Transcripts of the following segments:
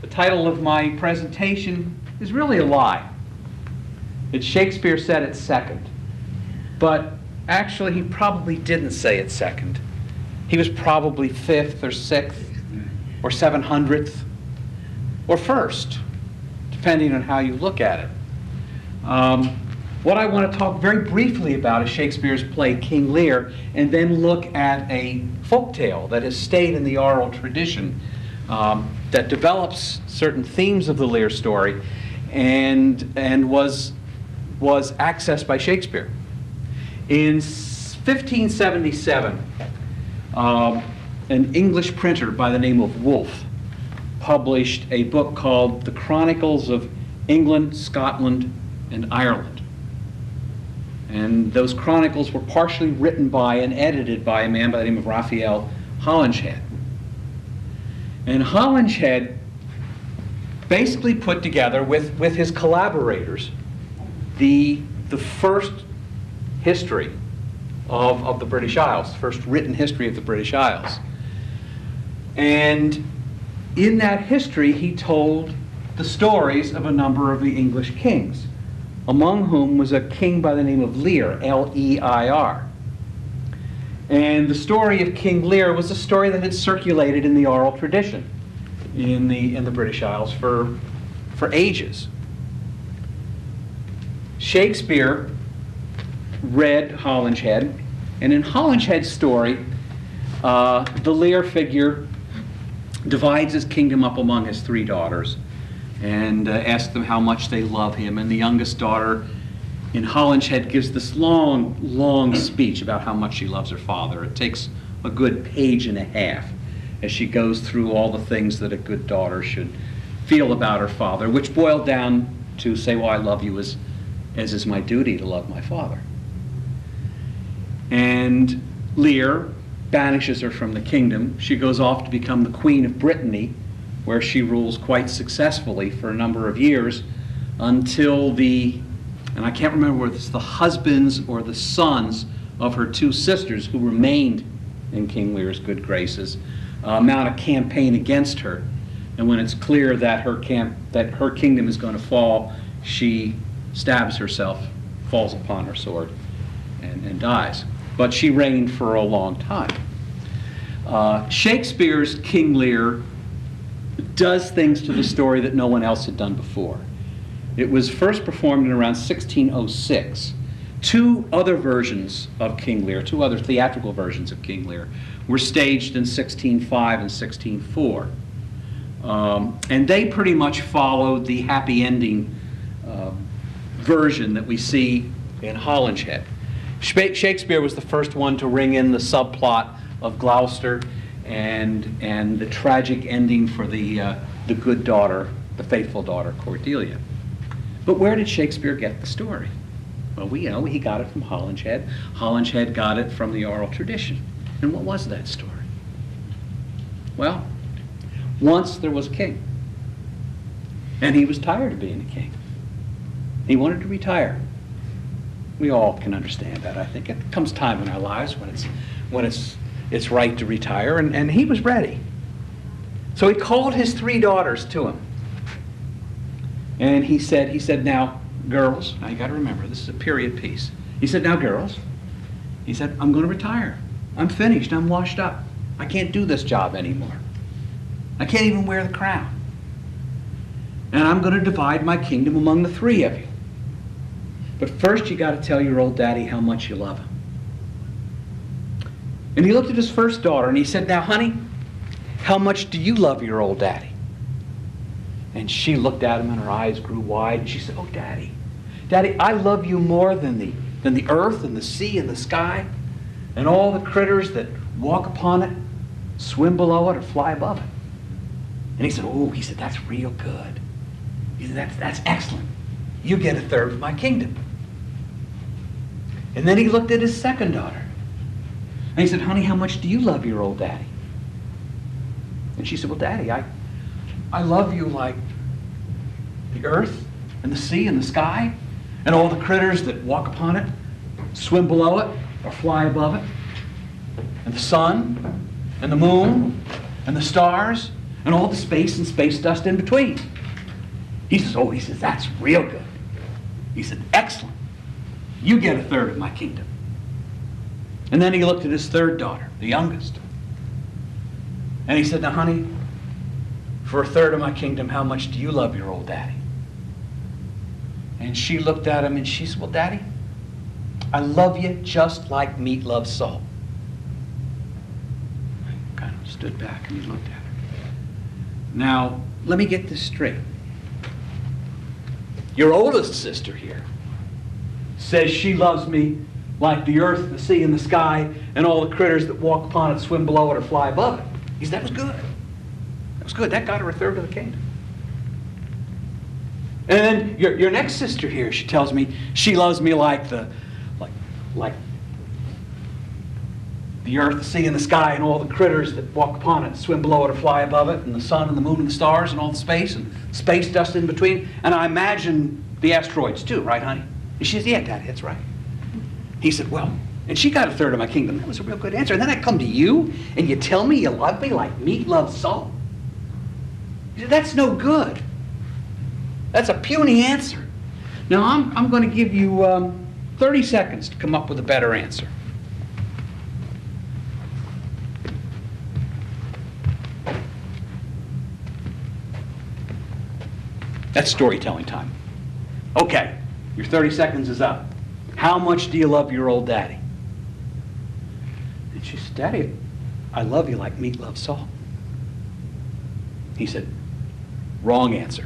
The title of my presentation is really a lie. It's Shakespeare said it second. But actually, he probably didn't say it second. He was probably fifth or sixth or 700th or first, depending on how you look at it. What I want to talk very briefly about is Shakespeare's play King Lear, and then look at a folk tale that has stayed in the oral tradition that develops certain themes of the Lear story and was accessed by Shakespeare. In 1577, an English printer by the name of Wolfe published a book called The Chronicles of England, Scotland, and Ireland. And those chronicles were partially written by and edited by a man by the name of Raphael Holinshed. And Holinshed basically put together with his collaborators the first history of the British Isles, the first written history of the British Isles. And in that history, he told the stories of a number of the English kings, among whom was a king by the name of Lear, L-E-I-R. And the story of King Lear was a story that had circulated in the oral tradition in the British Isles for ages. Shakespeare read Holinshed, and in Holinshed's story, the Lear figure divides his kingdom up among his three daughters and asks them how much they love him. And the youngest daughter in Holinshed gives this long, long speech about how much she loves her father. It takes a good page and a half as she goes through all the things that a good daughter should feel about her father, which boiled down to say, well, I love you as is my duty to love my father. And Lear banishes her from the kingdom. She goes off to become the Queen of Brittany, where she rules quite successfully for a number of years until and I can't remember whether it's the husbands or the sons of her two sisters who remained in King Lear's good graces, mount a campaign against her. And when it's clear that her kingdom is going to fall, she stabs herself, falls upon her sword, and dies. But she reigned for a long time. Shakespeare's King Lear does things to the story that no one else had done before. It was first performed in around 1606. Two other versions of King Lear, two other theatrical versions of King Lear, were staged in 1605 and 1604. And they pretty much followed the happy ending version that we see in Holinshed. Shakespeare was the first one to ring in the subplot of Gloucester and the tragic ending for the good daughter, the faithful daughter, Cordelia. But where did Shakespeare get the story? Well, we know he got it from Holinshed. Holinshed got it from the oral tradition. And what was that story? Well, once there was a king, and he was tired of being a king. He wanted to retire. We all can understand that. I think it comes time in our lives when it's right to retire, and he was ready. So he called his three daughters to him. And he said, now, girls, now you got to remember, this is a period piece. He said, now, girls, he said, I'm going to retire. I'm finished. I'm washed up. I can't do this job anymore. I can't even wear the crown. And I'm going to divide my kingdom among the three of you. But first, you got to tell your old daddy how much you love him. And he looked at his first daughter and he said, now, honey, how much do you love your old daddy? And she looked at him and her eyes grew wide and she said, oh, Daddy, I love you more than the earth and the sea and the sky and all the critters that walk upon it, swim below it, or fly above it. And he said, that's real good. He said, that's excellent. You get a third of my kingdom. And then he looked at his second daughter. And he said, honey, how much do you love your old daddy? And she said, well, Daddy, I love you like the earth and the sea and the sky and all the critters that walk upon it, swim below it, or fly above it, and the sun and the moon and the stars and all the space and space dust in between. He says, oh, he says, that's real good. He said, excellent. You get a third of my kingdom. And then he looked at his third daughter, the youngest. And he said, now, honey, for a third of my kingdom, how much do you love your old daddy? And she looked at him and she said, well, Daddy, I love you just like meat loves salt. He kind of stood back and he looked at her. Now, let me get this straight. Your oldest sister here says she loves me like the earth, the sea, and the sky, and all the critters that walk upon it, swim below it, or fly above it. He said, that was good. That was good. That got her a third of the kingdom. And then your next sister here, she tells me she loves me like the earth, the sea, and the sky, and all the critters that walk upon it, swim below it, or fly above it, and the sun and the moon and the stars and all the space and space dust in between. And I imagine the asteroids too, right, honey? And she says, yeah, Daddy, that's right. He said, well, and she got a third of my kingdom. That was a real good answer. And then I come to you, and you tell me you love me like meat loves salt? He said, that's no good. That's a puny answer. Now, I'm going to give you 30 seconds to come up with a better answer. That's storytelling time. Okay, your 30 seconds is up. How much do you love your old daddy? And she said, Daddy, I love you like meat loves salt. He said, wrong answer.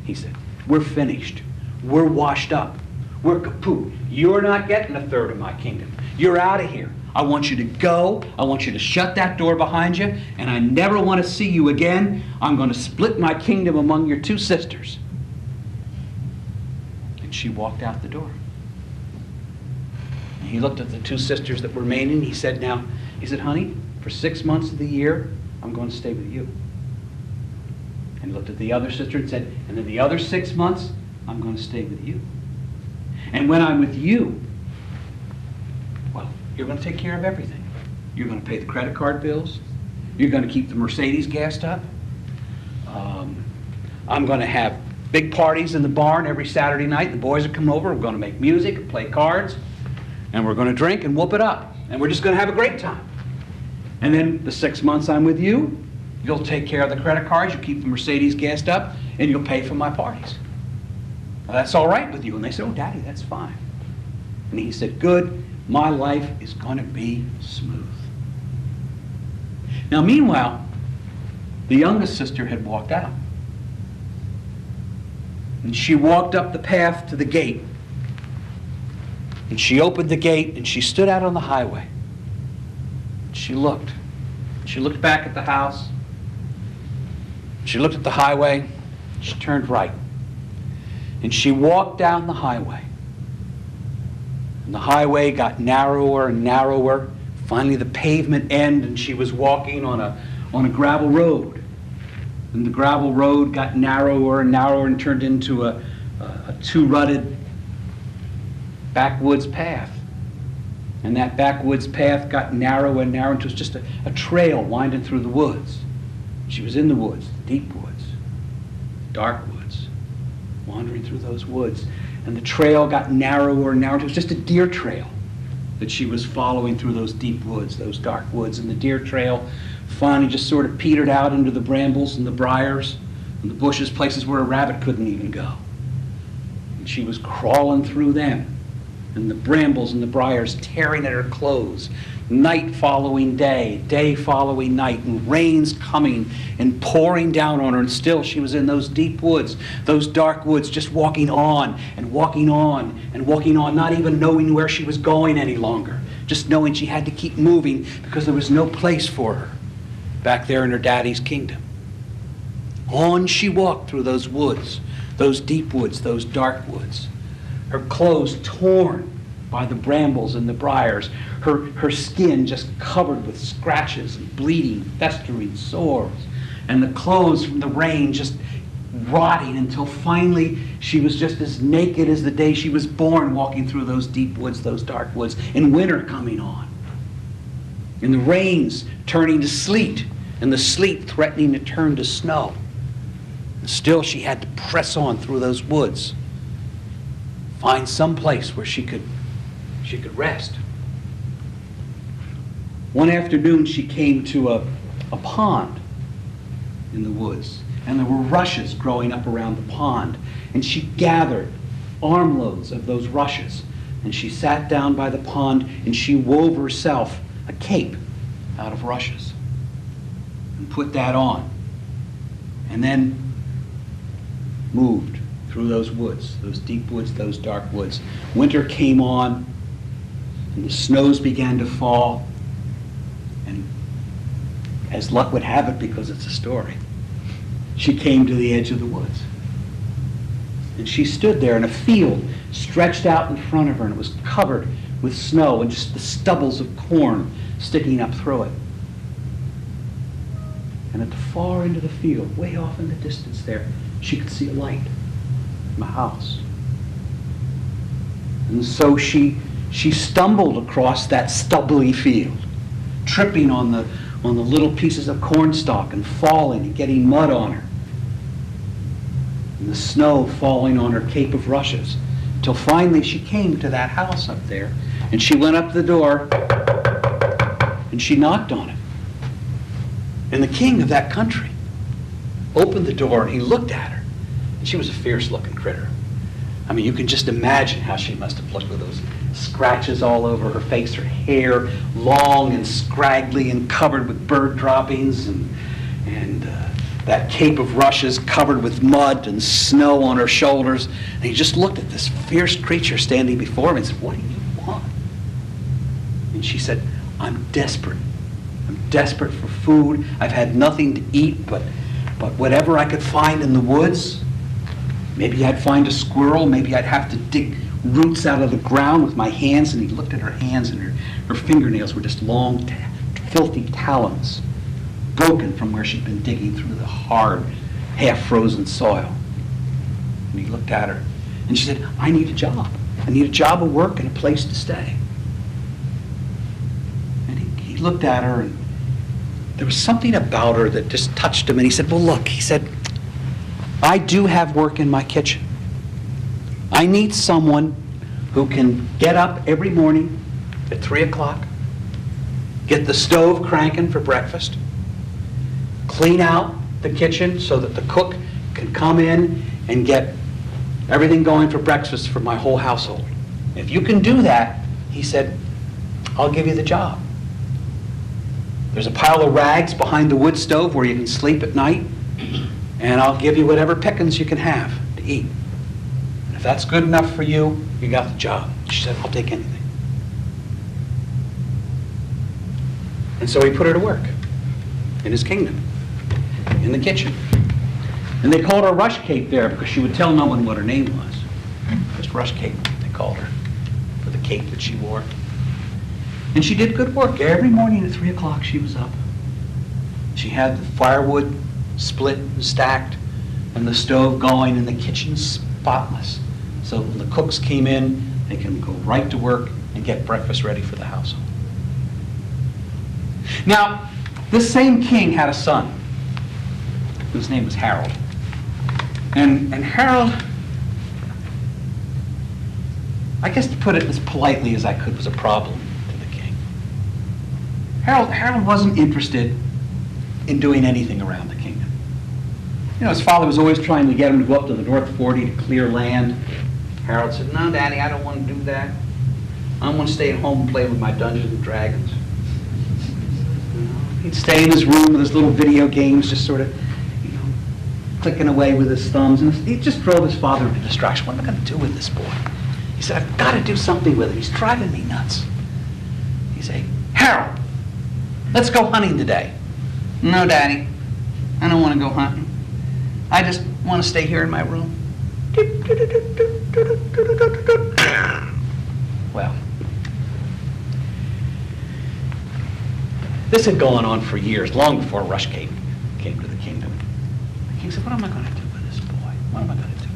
He said, we're finished. We're washed up. We're kaput. You're not getting a third of my kingdom. You're out of here. I want you to go. I want you to shut that door behind you, and I never want to see you again. I'm going to split my kingdom among your two sisters. And she walked out the door. And he looked at the two sisters that were remaining. He said, honey, for 6 months of the year, I'm going to stay with you. And he looked at the other sister and said, and then the other 6 months, I'm going to stay with you. And when I'm with you, well, you're going to take care of everything. You're going to pay the credit card bills. You're going to keep the Mercedes gassed up. I'm going to have big parties in the barn every Saturday night. The boys are coming over. We're going to make music and play cards. And we're going to drink and whoop it up. And we're just going to have a great time. And then the 6 months I'm with you, you'll take care of the credit cards. You'll keep the Mercedes gassed up. And you'll pay for my parties. Well, that's all right with you. And they said, oh, Daddy, that's fine. And he said, good. My life is going to be smooth. Now, meanwhile, the youngest sister had walked out. And she walked up the path to the gate. And she opened the gate and she stood out on the highway. She looked. She looked back at the house. She looked at the highway. She turned right. And she walked down the highway. And the highway got narrower and narrower. Finally, the pavement ended, and she was walking on a gravel road. And the gravel road got narrower and narrower and turned into a two-rutted backwoods path. And that backwoods path got narrower and narrower until it was just a trail winding through the woods. She was in the woods, deep woods, dark woods, wandering through those woods. And the trail got narrower and narrower. It was just a deer trail that she was following through those deep woods, those dark woods. And the deer trail finally just sort of petered out into the brambles and the briars and the bushes, places where a rabbit couldn't even go. And she was crawling through them, and the brambles and the briars tearing at her clothes. Night following day, day following night, and rains coming and pouring down on her, and still she was in those deep woods, those dark woods, just walking on and walking on and walking on, not even knowing where she was going any longer, just knowing she had to keep moving because there was no place for her back there in her daddy's kingdom. On she walked through those woods, those deep woods, those dark woods, her clothes torn by the brambles and the briars, her skin just covered with scratches and bleeding, festering sores, and the clothes from the rain just rotting until finally she was just as naked as the day she was born, walking through those deep woods, those dark woods, and winter coming on. And the rains turning to sleet and the sleet threatening to turn to snow. And still she had to press on through those woods, find some place where she could rest. One afternoon she came to a pond in the woods, and there were rushes growing up around the pond, and she gathered armloads of those rushes, and she sat down by the pond and she wove herself a cape out of rushes and put that on, and then moved through those woods, those deep woods, those dark woods. Winter came on, and the snows began to fall, and as luck would have it, because it's a story, she came to the edge of the woods. And she stood there, and a field stretched out in front of her, and it was covered with snow and just the stubbles of corn sticking up through it. And at the far end of the field, way off in the distance there, she could see a light from a house. And so she stumbled across that stubbly field, tripping on the little pieces of cornstalk and falling and getting mud on her, and the snow falling on her cape of rushes, till finally she came to that house up there, and she went up to the door and she knocked on it. And the king of that country opened the door, and he looked at her, and she was a fierce-looking critter. I mean, you can just imagine how she must have looked with those scratches all over her face, her hair long and scraggly and covered with bird droppings, and that cape of rushes covered with mud and snow on her shoulders. And he just looked at this fierce creature standing before him and said, "What do you want?" And she said, "I'm desperate. I'm desperate for food. I've had nothing to eat but whatever I could find in the woods. Maybe I'd find a squirrel. Maybe I'd have to dig roots out of the ground with my hands." And he looked at her hands, and her fingernails were just long, filthy talons, broken from where she'd been digging through the hard, half-frozen soil. And he looked at her, and she said, "I need a job. I need a job of work and a place to stay." And he looked at her, and there was something about her that just touched him. And he said, "Well, look," he said, "I do have work in my kitchen. I need someone who can get up every morning at 3 o'clock, get the stove cranking for breakfast, clean out the kitchen so that the cook can come in and get everything going for breakfast for my whole household. If you can do that," he said, "I'll give you the job. There's a pile of rags behind the wood stove where you can sleep at night, and I'll give you whatever pickings you can have to eat. And if that's good enough for you, you got the job." She said, "I'll take anything." And so he put her to work in his kingdom, in the kitchen. And they called her Rush Cape there because she would tell no one what her name was. Just Rush Cape, they called her, for the cape that she wore. And she did good work. Every morning at 3 o'clock she was up. She had the firewood split and stacked, and the stove going, and the kitchen spotless. So when the cooks came in, they can go right to work and get breakfast ready for the household. Now, this same king had a son whose name was Harold. And Harold, I guess to put it as politely as I could, was a problem to the king. Harold wasn't interested in doing anything around the kingdom. You know, his father was always trying to get him to go up to the North 40 to clear land. Harold said, "No, Daddy, I don't want to do that. I want to stay at home and play with my Dungeons and Dragons." He'd stay in his room with his little video games, just sort of, clicking away with his thumbs. And he just drove his father into distraction. "What am I going to do with this boy?" He said, "I've got to do something with him. He's driving me nuts." He said, "Harold, let's go hunting today." "No, Daddy, I don't want to go hunting. I just want to stay here in my room." Well, this had gone on for years, long before Rush Cape came to the kingdom. The king said, "What am I going to do with this boy? What am I going to do?"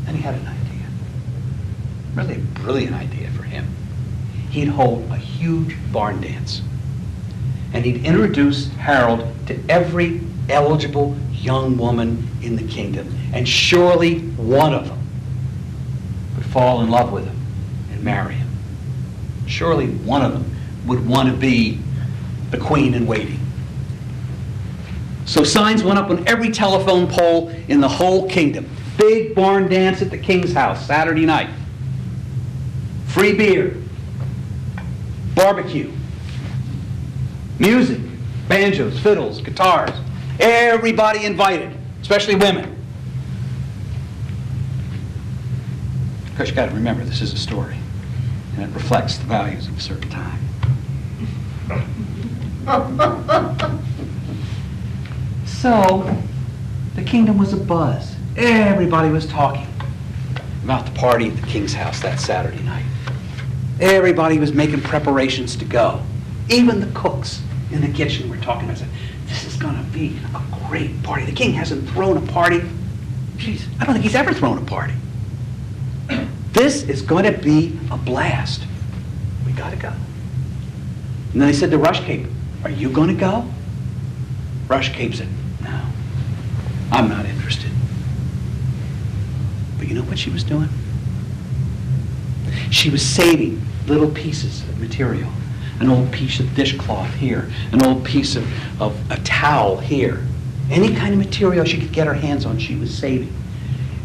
And he had an idea, really a brilliant idea for him. He'd hold a huge barn dance. and he'd introduce Harold to every eligible young woman in the kingdom, and surely one of them would fall in love with him and marry him. Surely one of them would want to be the queen in waiting. So signs went up on every telephone pole in the whole kingdom. Big barn dance at the king's house Saturday night. Free beer. Barbecue. Music. Banjos, fiddles, guitars. Everybody invited, especially women. Of course, you got to remember, this is a story, and it reflects the values of a certain time. So, the kingdom was abuzz. Everybody was talking about the party at the king's house that Saturday night. Everybody was making preparations to go. Even the cooks in the kitchen were talking. I said, this is going to be a great party. The king hasn't thrown a party. Jeez, I don't think he's ever thrown a party. This is going to be a blast. We got to go. And then they said to Rushcape, are you going to go? Rushcape said, no, I'm not interested. But you know what she was doing? She was saving little pieces of material. An old piece of dishcloth here, an old piece of a towel here. Any kind of material she could get her hands on, she was saving.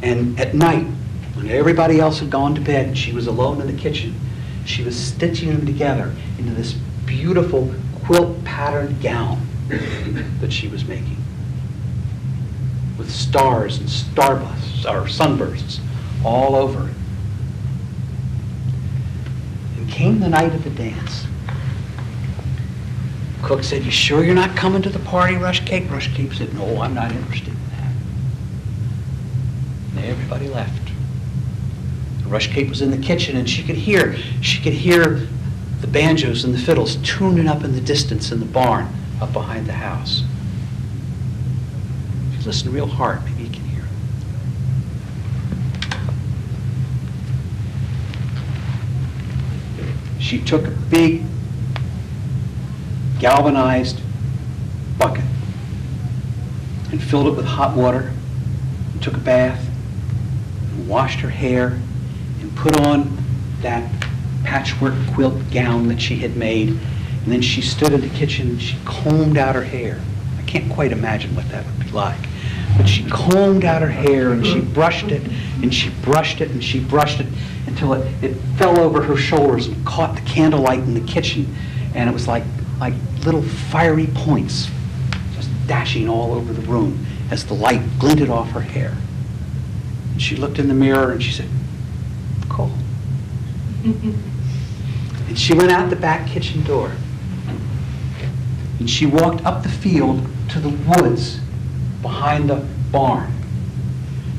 And at night, when everybody else had gone to bed and she was alone in the kitchen, she was stitching them together into this beautiful quilt-patterned gown that she was making, with stars and starbursts, or sunbursts, all over it. And came the night of the dance. Cook said, you sure you're not coming to the party, Rushcape? Rushcape said, no, I'm not interested in that. And everybody left. Rushcape was in the kitchen, and she could hear the banjos and the fiddles tuning up in the distance in the barn up behind the house. If you listen real hard, maybe you can hear it. She took a big galvanized bucket and filled it with hot water and took a bath and washed her hair and put on that patchwork quilt gown that she had made, and then she stood in the kitchen and she combed out her hair. I can't quite imagine what that would be like, but she combed out her hair and she brushed it and she brushed it and she brushed it until it fell over her shoulders and caught the candlelight in the kitchen, and it was like little fiery points just dashing all over the room as the light glinted off her hair. And she looked in the mirror and she said, cool. And she went out the back kitchen door. And she walked up the field to the woods behind the barn.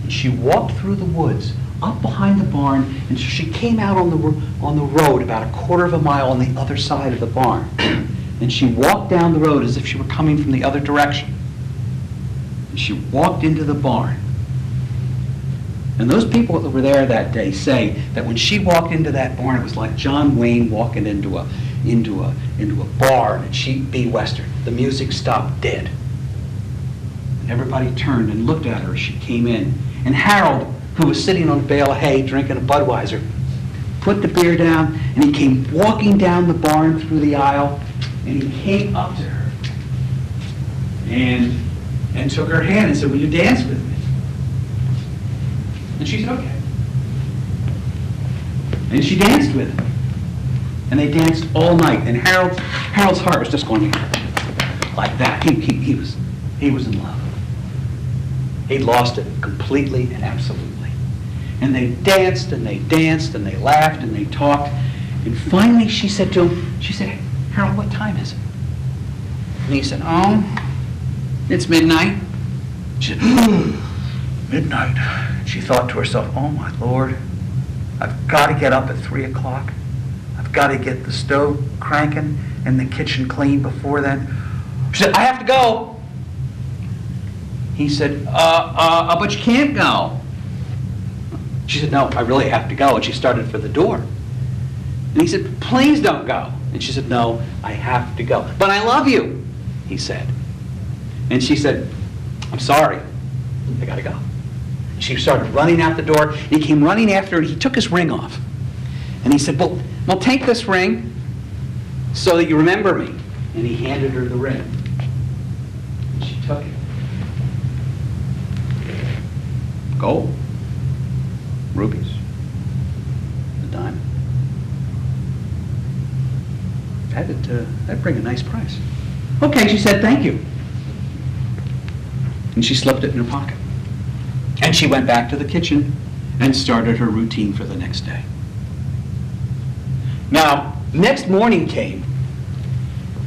And she walked through the woods up behind the barn, and so she came out on the road about a quarter of a mile on the other side of the barn. And she walked down the road as if she were coming from the other direction. And she walked into the barn. And those people that were there that day say that when she walked into that barn, it was like John Wayne walking into a bar at Cheap B Western. The music stopped dead. And everybody turned and looked at her as she came in. And Harold, who was sitting on a bale of hay drinking a Budweiser, put the beer down, and he came walking down the barn through the aisle, and he came up to her and took her hand and said, will you dance with me? And she said, okay. And she danced with him. And they danced all night. And Harold's heart was just going like that. He was in love. He'd lost it completely and absolutely. And they danced and they danced and they laughed and they talked. And finally she said to him, she said, Harold, what time is it? And he said, oh, it's midnight. She said, midnight. She thought to herself, oh my Lord, I've got to get up at 3 o'clock. I've got to get the stove cranking and the kitchen clean before then. She said, I have to go. He said, but you can't go. She said, no, I really have to go. And she started for the door. And he said, please don't go. And she said, no, I have to go. But I love you, he said. And she said, I'm sorry, I gotta go. She started running out the door. He came running after her. He took his ring off. And he said, well, take this ring so that you remember me. And he handed her the ring. And she took it. Gold, rubies, a diamond. That'd bring a nice price. Okay, she said, thank you. And she slipped it in her pocket. And she went back to the kitchen and started her routine for the next day. Now, next morning came,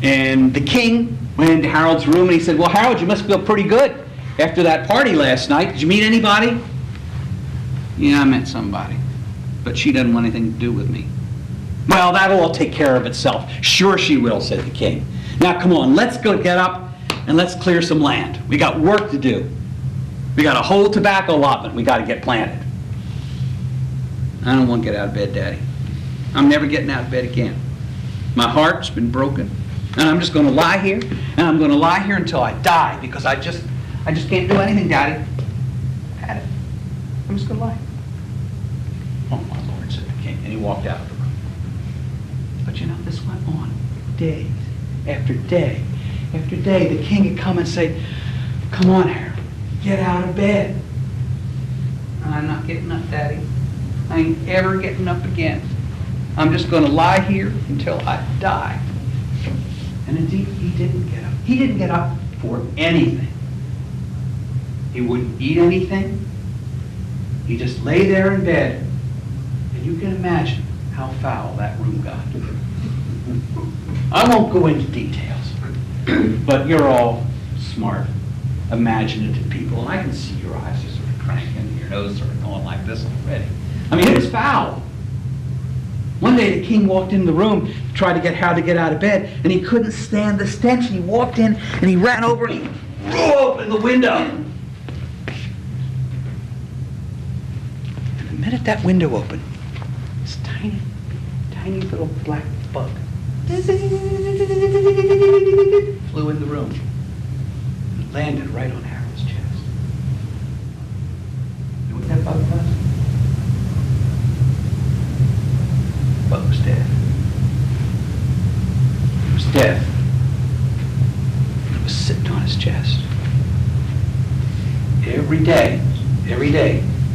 and the king went into Harold's room and he said, well, Harold, you must feel pretty good after that party last night. Did you meet anybody? Yeah, I met somebody, but she doesn't want anything to do with me. Well, that'll all take care of itself. Sure she will, said the king. Now, come on, let's go get up and let's clear some land. We got work to do. We got a whole tobacco allotment we got to get planted. I don't want to get out of bed, Daddy. I'm never getting out of bed again. My heart's been broken, and I'm just going to lie here, and I'm going to lie here until I die, because I just can't do anything, Daddy. I've had it. I'm just going to lie. Oh, my Lord, said the king, and he walked out of the room. But you know, this went on day after day after day. The king would come and say, come on, Harold, get out of bed. I'm not getting up, Daddy. I ain't ever getting up again. I'm just going to lie here until I die. And indeed, he didn't get up. He didn't get up for anything. He wouldn't eat anything. He just lay there in bed. And you can imagine how foul that room got. I won't go into details, but you're all smart, imaginative people, and I can see your eyes just sort of cranking and your nose sort of going like this already. I mean, it was foul. One day the king walked into the room to try to get Harold to get out of bed, and he couldn't stand the stench, and he walked in and he ran over and he threw open the window. And the minute that window opened, this tiny, tiny little black bug flew in the room and landed right on Harold's chest. You know what that bug was? The bug was dead. It was dead. It was sitting on his chest. Every day,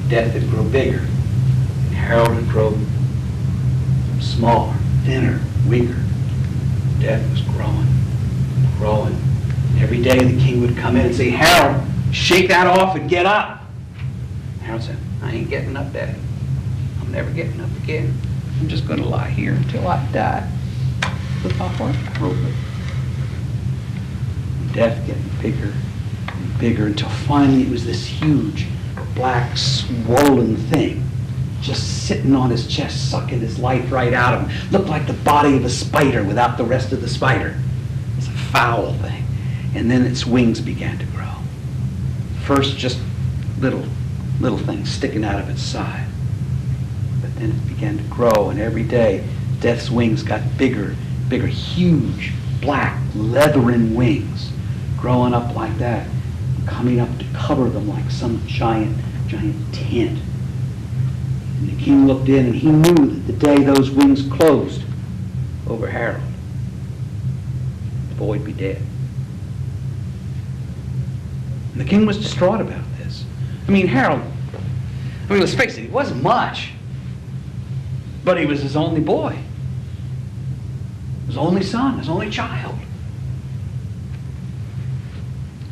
death would grow bigger. And Harold would grow smaller, thinner, weaker. Death was growing, growing. Every day the king would come in and say, Harold, shake that off and get up. Harold said, I ain't getting up, Daddy. I'm never getting up again. I'm just going to lie here until I die with my heart broken. Death getting bigger and bigger until finally it was this huge, black, swollen thing just sitting on his chest, sucking his life right out of him. Looked like the body of a spider without the rest of the spider. It's a foul thing. And then its wings began to grow. First, just little things sticking out of its side. But then it began to grow, and every day, Death's wings got bigger, bigger, huge, black, leathern wings, growing up like that, coming up to cover them like some giant tent. And the king looked in, and he knew that the day those wings closed over Harold, the boy would be dead. And the king was distraught about this. I mean, Harold, let's face it, he wasn't much, but he was his only boy, his only son, his only child.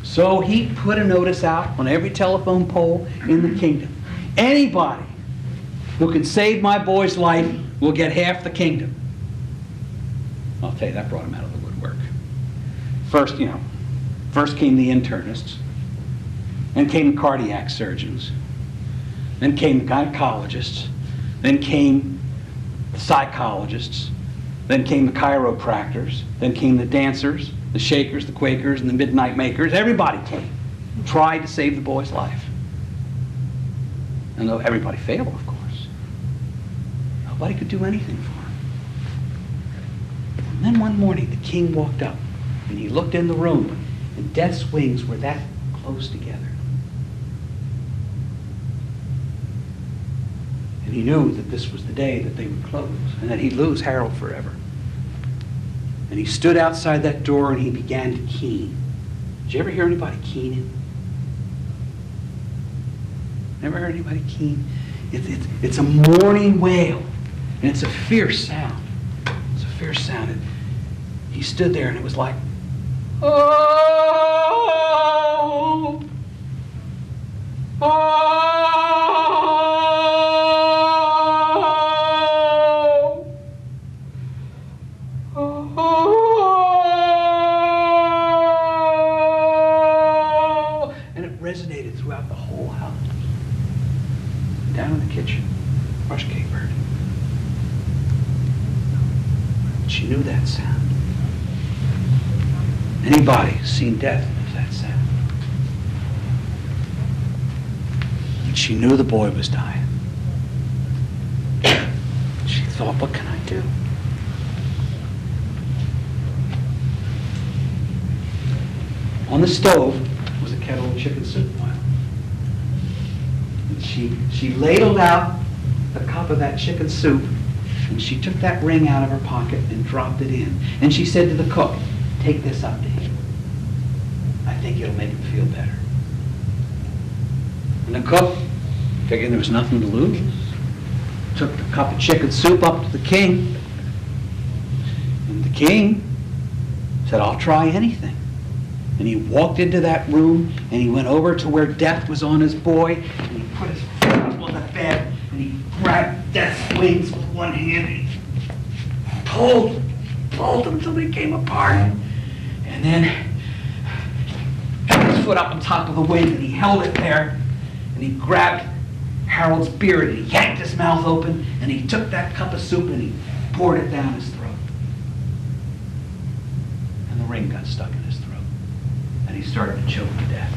So he put a notice out on every telephone pole in the kingdom. Anybody who can save my boy's life will get half the kingdom. I'll tell you, that brought him out of the woodwork. First came the internists, then came the cardiac surgeons, then came the gynecologists, then came the psychologists, then came the chiropractors, then came the dancers, the Shakers, the Quakers, and the Midnight Makers. Everybody came, tried to save the boy's life. And though everybody failed, of course, nobody could do anything for him. And then one morning, the king walked up, and he looked in the room, and Death's wings were that close together. And he knew that this was the day that they would close, and that he'd lose Harold forever. And he stood outside that door, and he began to keen. Did you ever hear anybody keening? Never heard anybody keen? It's a mourning wail, and it's a fierce sound. It's a fierce sound. And he stood there, and it was like, oh, oh, oh, and it resonated throughout the whole house. Down in the kitchen, rush cake burning. She knew that sound. Anybody seen death knows that sound. And she knew the boy was dying. She thought, what can I do? On the stove was a kettle of chicken soup boiling. She ladled out a cup of that chicken soup, and she took that ring out of her pocket and dropped it in. And she said to the cook, take this up to him. I think it'll make him feel better. And the cook, figuring there was nothing to lose, took the cup of chicken soup up to the king. And the king said, I'll try anything. And he walked into that room, and he went over to where Death was on his boy, and he put his foot up on the bed, and he grabbed Death's wings with one hand, and he pulled them until they came apart. And then got his foot up on top of the wing, and he held it there, and he grabbed Harold's beard, and he yanked his mouth open, and he took that cup of soup, and he poured it down his throat. And the ring got stuck in his throat. And he started to choke to death.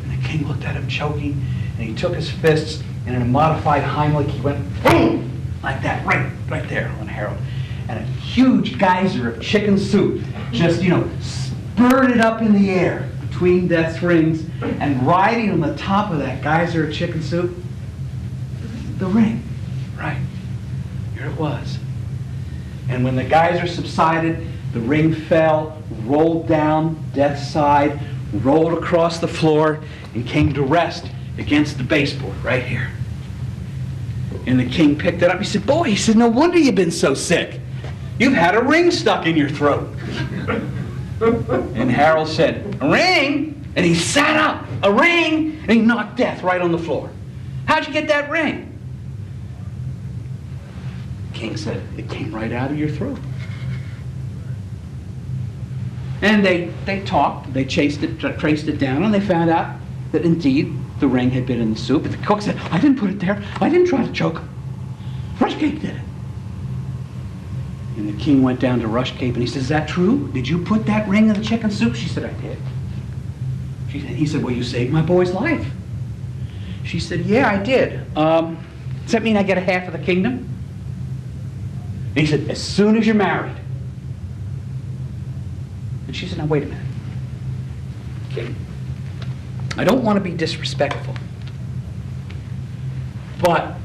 And the king looked at him choking, and he took his fists, and in a modified Heimlich, he went boom, like that, right there on Harold. And a huge geyser of chicken soup just, spurted up in the air between Death's rings, and riding on the top of that geyser of chicken soup, the ring. Right. Here it was. And when the geyser subsided, the ring fell, rolled down Death's side, rolled across the floor, and came to rest against the baseboard right here. And the king picked it up. He said, boy, he said, no wonder you've been so sick. You've had a ring stuck in your throat. And Harold said, a ring? And he sat up, a ring? And he knocked Death right on the floor. How'd you get that ring? The king said, it came right out of your throat. And they talked, they traced it down, and they found out that indeed the ring had been in the soup. But the cook said, I didn't put it there. I didn't try to choke him. Rushcape did it. And the king went down to Rushcape, and he said, is that true? Did you put that ring in the chicken soup? She said, I did. He said, well, you saved my boy's life. She said, yeah, I did. Does that mean I get a half of the kingdom? And he said, as soon as you're married. And she said, now wait a minute. Okay. I don't want to be disrespectful, but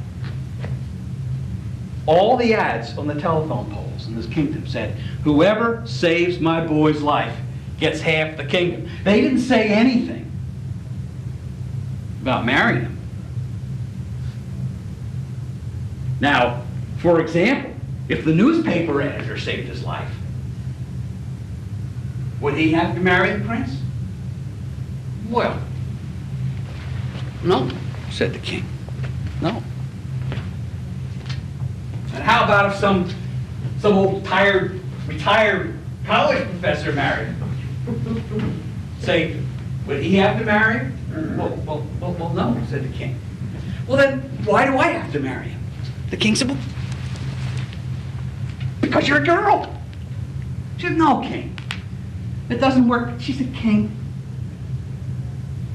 all the ads on the telephone poles in this kingdom said, whoever saves my boy's life gets half the kingdom. They didn't say anything about marrying him. Now, for example, if the newspaper editor saved his life, would he have to marry the prince? Well, no, said the king. No. And how about if some old retired college professor married him? Say, would he have to marry? Well, no, said the king. Well, then why do I have to marry him? The king said, well, because you're a girl. She said, no, king. It doesn't work. She said, king.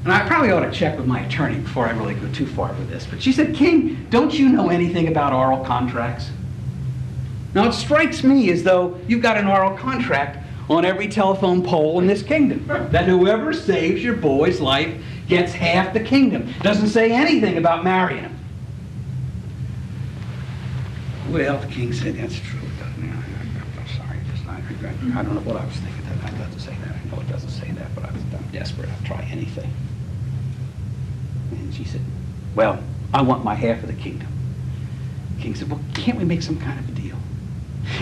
And I probably ought to check with my attorney before I really go too far with this. But she said, king, don't you know anything about oral contracts? Now, it strikes me as though you've got an oral contract on every telephone pole in this kingdom, that whoever saves your boy's life gets half the kingdom. Doesn't say anything about marrying him. Well, the king said, that's true. I'm sorry. I don't know what I was thinking. It doesn't say that. I know it doesn't say that, but I'm desperate. I'll try anything. And she said, well, I want my half of the kingdom. The king said, well, can't we make some kind of a deal?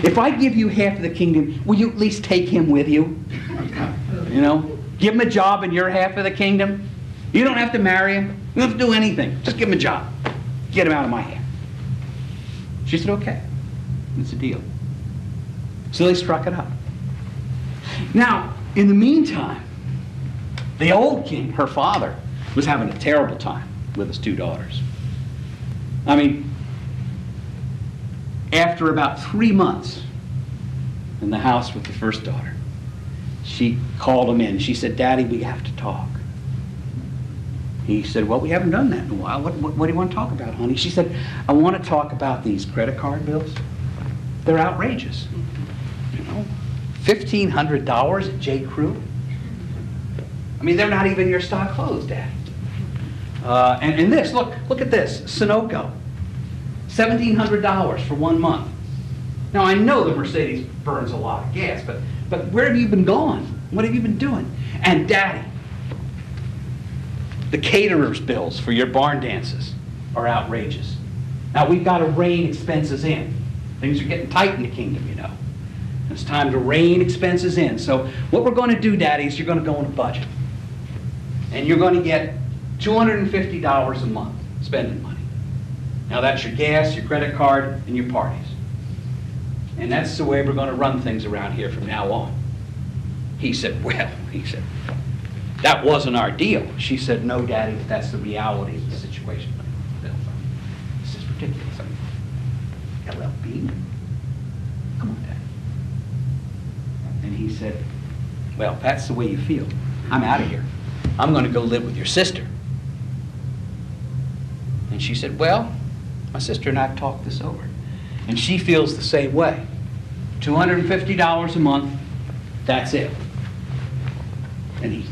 If I give you half of the kingdom, will you at least take him with you? You know, give him a job in your half of the kingdom. You don't have to marry him. You don't have to do anything. Just give him a job. Get him out of my half. She said, okay. It's a deal. So they struck it up. Now, in the meantime, the old king, her father, was having a terrible time with his two daughters. I mean, after about 3 months in the house with the first daughter, she called him in. She said, Daddy, we have to talk. He said, well, we haven't done that in a while. What do you want to talk about, honey? She said, I want to talk about these credit card bills. They're outrageous. You know, $1,500 at J. Crew. I mean, they're not even your stock clothes, Daddy. And this, look at this, Sunoco. $1,700 for 1 month. Now, I know the Mercedes burns a lot of gas, but where have you been going? What have you been doing? And Daddy, the caterer's bills for your barn dances are outrageous. Now, we've got to rein expenses in. Things are getting tight in the kingdom, you know. It's time to rein expenses in. So what we're going to do, Daddy, is you're going to go on a budget. And you're going to get $250 a month spending money. Now, that's your gas, your credit card, and your parties. And that's the way we're going to run things around here from now on. He said, well, that wasn't our deal. She said, no, Daddy, that's the reality of the situation. This is ridiculous. LL Bean? Come on, Daddy. And he said, well, that's the way you feel. I'm out of here. I'm going to go live with your sister. And she said, well, my sister and I have talked this over. And she feels the same way. $250 a month, that's it. And he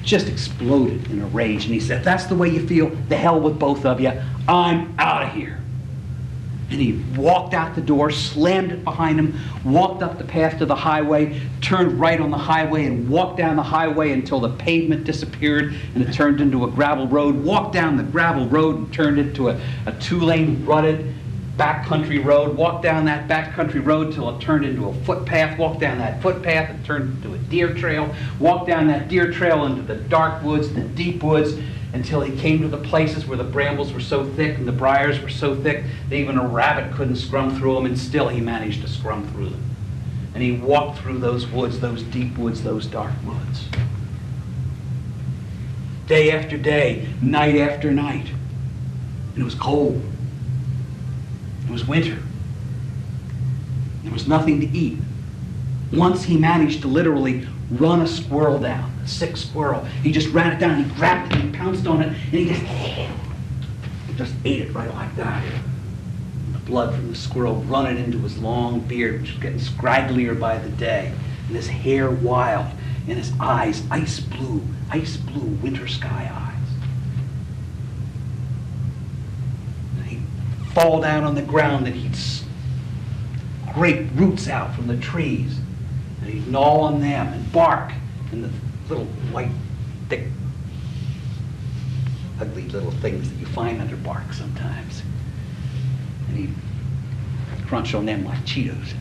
just exploded in a rage. And he said, that's the way you feel, the hell with both of you. I'm out of here. And he walked out the door, slammed it behind him, walked up the path to the highway, turned right on the highway, and walked down the highway until the pavement disappeared and it turned into a gravel road, walked down the gravel road and turned it to a two-lane rutted backcountry road, walked down that backcountry road till it turned into a footpath, walked down that footpath and turned into a deer trail, walked down that deer trail into the dark woods, the deep woods, until he came to the places where the brambles were so thick and the briars were so thick that even a rabbit couldn't scrum through them, and still he managed to scrum through them. And he walked through those woods, those deep woods, those dark woods. Day after day, night after night. And it was cold. It was winter. There was nothing to eat. Once he managed to literally run a squirrel down, a sick squirrel. He just ran it down, he grabbed it, and he pounced on it, and he just ate it right like that. And the blood from the squirrel running into his long beard, which was getting scragglier by the day, and his hair wild, and his eyes ice blue winter sky eyes. And he'd fall down on the ground, and he'd scrape roots out from the trees, and he'd gnaw on them and bark, and the little white, thick, ugly little things that you find under bark sometimes. And he'd crunch on them like Cheetos.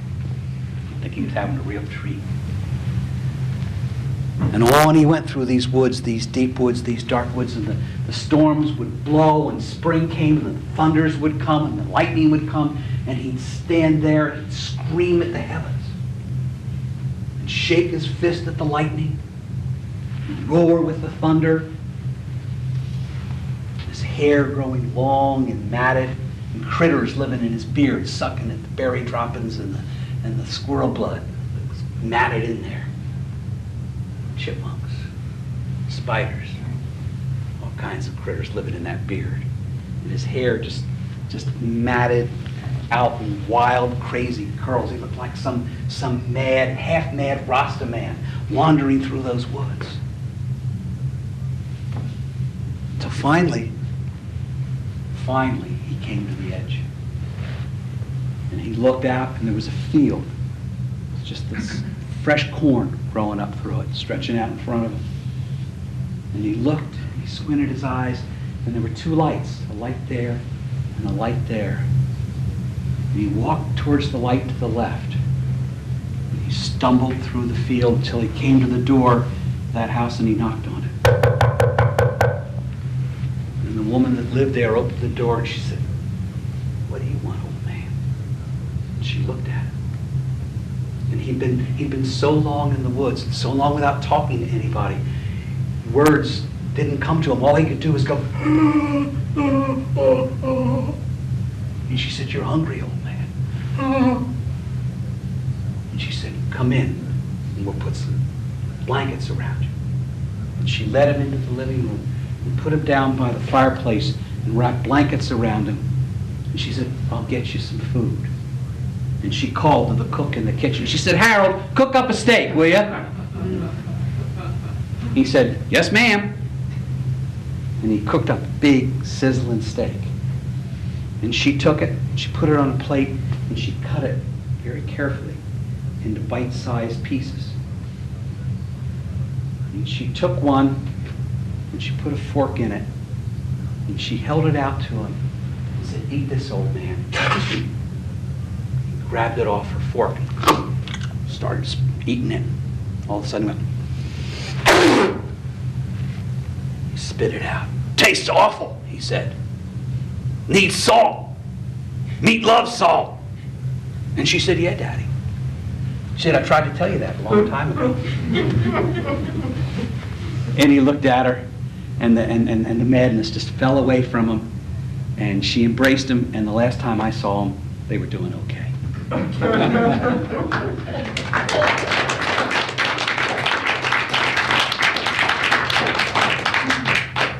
I think he was having a real treat. And on he went through these woods, these deep woods, these dark woods, and the storms would blow, and spring came, and the thunders would come, and the lightning would come, and he'd stand there and scream at the heavens, and shake his fist at the lightning, and roar with the thunder, his hair growing long and matted, and critters living in his beard, sucking at the berry droppings and the squirrel blood that was matted in there. Chipmunks, spiders, all kinds of critters living in that beard. And his hair just matted, out in wild, crazy curls. He looked like some mad, half-mad Rasta man wandering through those woods. So finally, he came to the edge. And he looked out, and there was a field with just this fresh corn growing up through it, stretching out in front of him. And he looked, he squinted his eyes, and there were two lights, a light there and a light there. And he walked towards the light to the left. And he stumbled through the field until he came to the door of that house, and he knocked on it. And the woman that lived there opened the door, and she said, "What do you want, old man?" And she looked at him. And he'd been so long in the woods, and so long without talking to anybody. Words didn't come to him. All he could do was go, and she said, "You're hungry, old man." And she said, "Come in, and we'll put some blankets around you." And she led him into the living room and put him down by the fireplace and wrapped blankets around him. And she said, "I'll get you some food." And she called to the cook in the kitchen. She said, "Harold, cook up a steak, will you?" He said, "Yes, ma'am." And he cooked up a big, sizzling steak. And she took it, she put it on a plate, and she cut it very carefully into bite-sized pieces. And she took one, and she put a fork in it, and she held it out to him and said, "Eat this, old man." He grabbed it off her fork and started eating it. All of a sudden, he spit it out. "Tastes awful," he said. "Needs salt. Meat loves salt." And she said, "Yeah, Daddy." She said, "I tried to tell you that a long time ago." And he looked at her, and the madness just fell away from him, and she embraced him, and the last time I saw them, they were doing okay.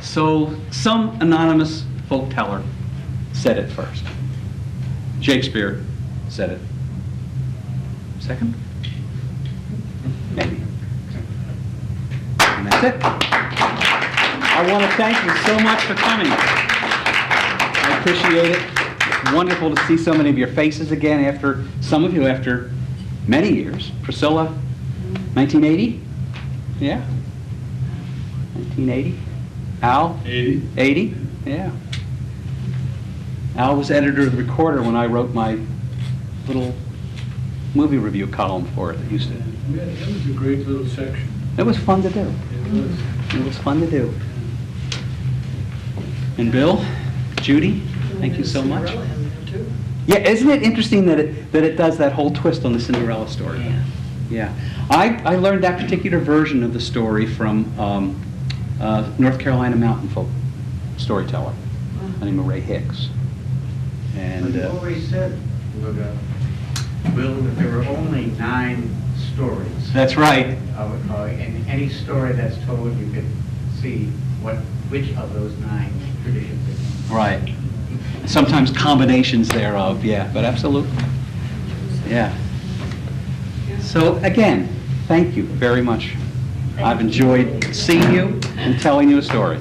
So some anonymous folk teller said it first. Shakespeare said it second? Maybe. And that's it. I want to thank you so much for coming. I appreciate it. It's wonderful to see so many of your faces again after, some of you after many years. Priscilla, 1980? Yeah. 1980. Al? 80. 80? Yeah. Al was editor of the Recorder when I wrote my little movie review column for it. It used to. Yeah, that was a great little section. It was fun to do. It was. It was fun to do. And Bill, Judy, thank you so much. Yeah, isn't it interesting that it does that whole twist on the Cinderella story? Yeah. Yeah. I learned that particular version of the story from North Carolina mountain folk storyteller, by the name of Ray Hicks. And But you always said, Will, that there were only 9 stories. that's right. And any story that's told, you could see which of those 9 traditions it was. Right. Sometimes combinations thereof, yeah, but absolutely. Yeah. So again, thank you very much. I've enjoyed seeing you and telling you a story.